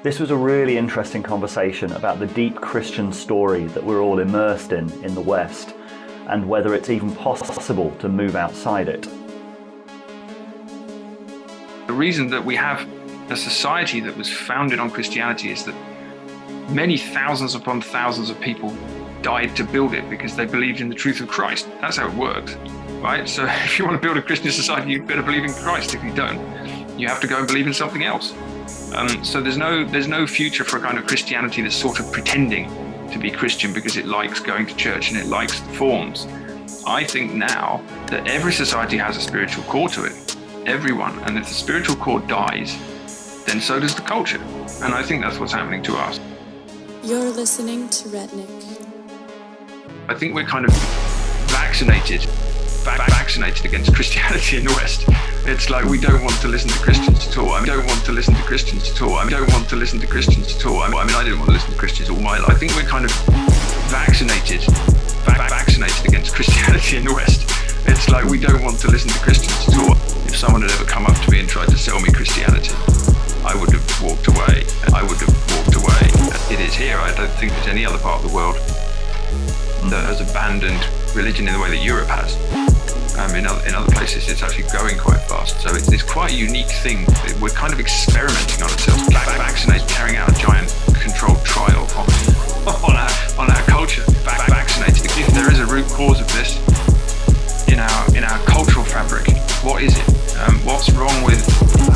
This was a really interesting conversation about the deep Christian story that we're all immersed in the West, and whether it's even possible to move outside it. The reason that we have a society that was founded on Christianity is that many thousands upon thousands of people died to build it because they believed in the truth of Christ. That's how it works, right? So if you want to build a Christian society, you better believe in Christ. If you don't, you have to go and believe in something else. So there's no future for a kind of Christianity that's sort of pretending to be Christian because it likes going to church and it likes the forms. I think now that every society has a spiritual core to it, everyone, and if the spiritual core dies, then so does the culture. And I think that's what's happening to us. You're listening to Retnik. I think we're kind of vaccinated against Christianity in the West. It's like we don't want to listen to Christians at all. I don't want to listen to Christians at all. I don't want to listen to Christians at all. I mean, I didn't want to listen to Christians all my life. I think we're kind of vaccinated against Christianity in the West. It's like we don't want to listen to Christians at all. If someone had ever come up to me and tried to sell me Christianity, I would have walked away. It is here. I don't think there's any other part of the world that has abandoned religion in the way that Europe has. In other places, it's actually growing quite fast. So it's quite a unique thing. We're kind of experimenting on ourselves, vaccinated, carrying out a giant controlled trial on our culture. Vaccinated. If there is a root cause of this in our cultural fabric, what is it? What's wrong with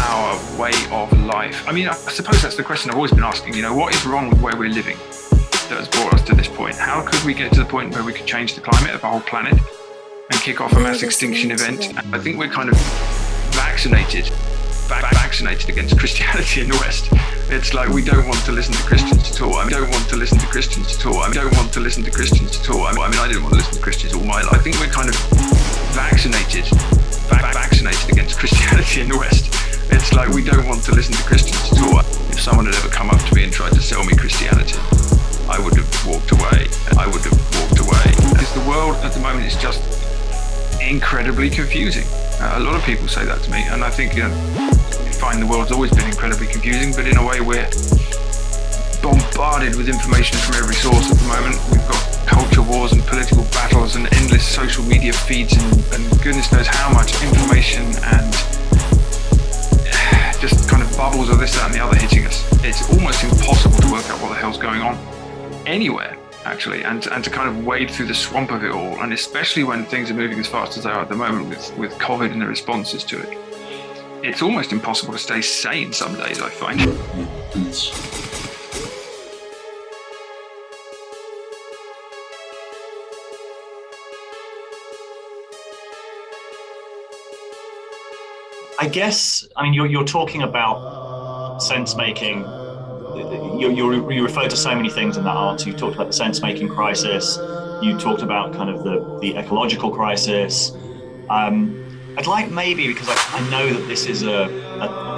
our way of life? I mean, I suppose that's the question I've always been asking. What is wrong with where we're living that has brought us to this point? How could we get to the point where we could change the climate of our whole planet and kick off a mass extinction event? I think we're kind of vaccinated against Christianity in the West. It's like we don't want to listen to Christians at all. I don't want to listen to Christians at all. I don't want to listen to Christians at all. I mean, I didn't want to listen to Christians all my life. I think we're kind of vaccinated against Christianity in the West. It's like we don't want to listen to Christians at all. If someone had ever come up to me and tried to sell me Christianity, I would have walked away. Because the world at the moment is just incredibly confusing. A lot of people say that to me, and I think you find the world's always been incredibly confusing, but in a way we're bombarded with information from every source at the moment. We've got culture wars and political battles and endless social media feeds and goodness knows how much information and just kind of bubbles of this, that and the other hitting us. It's almost impossible to work out what the hell's going on anywhere, actually, and to kind of wade through the swamp of it all, and especially when things are moving as fast as they are at the moment with COVID and the responses to it. It's almost impossible to stay sane some days, I find. I guess, I mean, you're talking about sense-making. You refer to so many things in that answer. You talked about the sense-making crisis. You talked about kind of the ecological crisis. I'd like maybe, because I know that this is a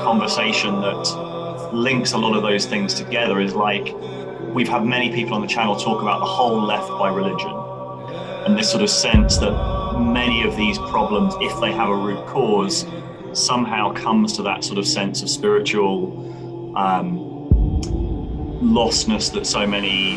conversation that links a lot of those things together, is like we've had many people on the channel talk about the whole left by religion, and this sort of sense that many of these problems, if they have a root cause, somehow comes to that sort of sense of spiritual lostness that so many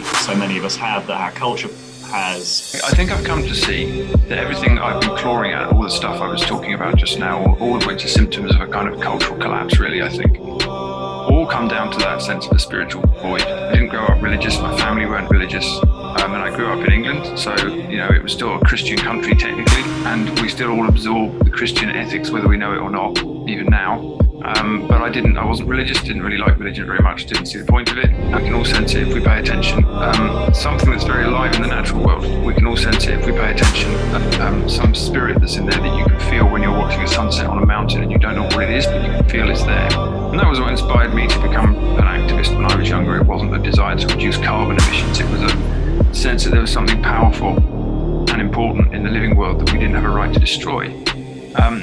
of us have, that our culture has. I think I've come to see that everything I've been clawing at, all the stuff I was talking about just now, all of which are symptoms of a kind of cultural collapse, really, I think, all come down to that sense of a spiritual void. I didn't grow up religious, my family weren't religious, and I grew up in England, so it was still a Christian country technically, and we still all absorb the Christian ethics whether we know it or not, even now. But I wasn't religious, didn't really like religion very much, didn't see the point of it. We can all sense it if we pay attention. Something that's very alive in the natural world, we can all sense it if we pay attention. Some spirit that's in there that you can feel when you're watching a sunset on a mountain and you don't know what it is, but you can feel it's there. And that was what inspired me to become an activist when I was younger. It wasn't a desire to reduce carbon emissions, it was a sense that there was something powerful and important in the living world that we didn't have a right to destroy.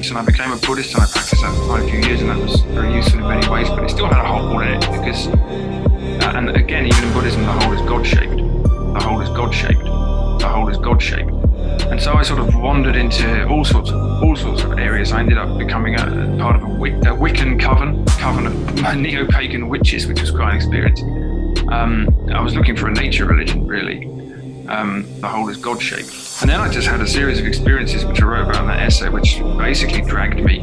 So I became a Buddhist and I practiced that for quite a few years, and that was very useful in many ways, but it still had a hole in it because, and again, even in Buddhism, the hole is God-shaped. The hole is God-shaped. The hole is God-shaped. And so I sort of wandered into all sorts of areas. I ended up becoming a part of a Wiccan coven coven of neo-pagan witches, which was quite an experience. I was looking for a nature religion, really. The whole is God-shaped. And then I just had a series of experiences, which I wrote about in that essay, which basically dragged me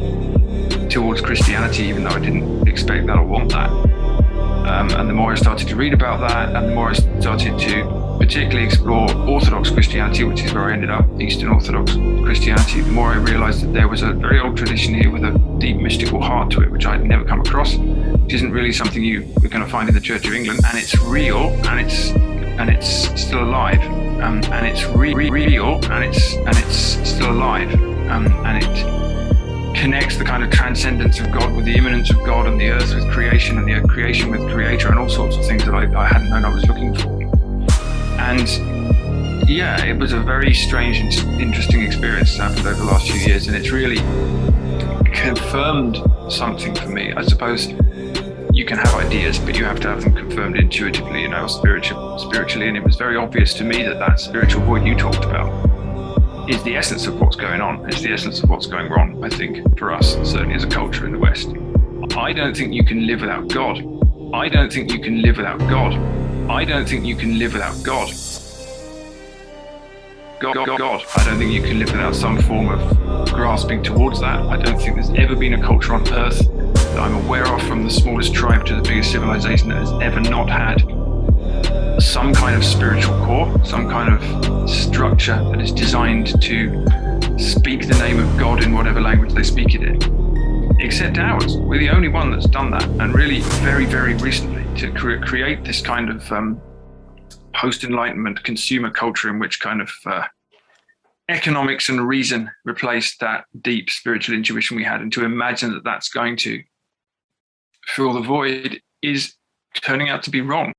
towards Christianity, even though I didn't expect that or want that. And the more I started to read about that, and the more I started to particularly explore Orthodox Christianity, which is where I ended up, Eastern Orthodox Christianity, the more I realized that there was a very old tradition here with a deep mystical heart to it, which I'd never come across, which isn't really something you're going to find in the Church of England. And it's real, and it's still alive, and it's real, and it's still alive, and it connects the kind of transcendence of God with the immanence of God, and the earth with creation, and the creation with creator, and all sorts of things that I hadn't known I was looking for. And yeah, it was a very strange and interesting experience that happened over the last few years, and it's really confirmed something for me. I suppose you can have ideas, but you have to have them confirmed intuitively, spiritually. And it was very obvious to me that spiritual void you talked about is the essence of what's going on. It's the essence of what's going wrong, I think, for us, certainly as a culture in the West. I don't think you can live without God. I don't think you can live without God. I don't think you can live without God. God. I don't think you can live without some form of grasping towards that. I don't think there's ever been a culture on Earth that I'm aware of, from the smallest tribe to the biggest civilization, that has ever not had some kind of spiritual core, some kind of structure that is designed to speak the name of God in whatever language they speak it in. Except ours. We're the only one that's done that, and really very, very recently, to create this kind of post-Enlightenment consumer culture in which kind of economics and reason replaced that deep spiritual intuition we had, and to imagine that that's going to fill the void is turning out to be wrong.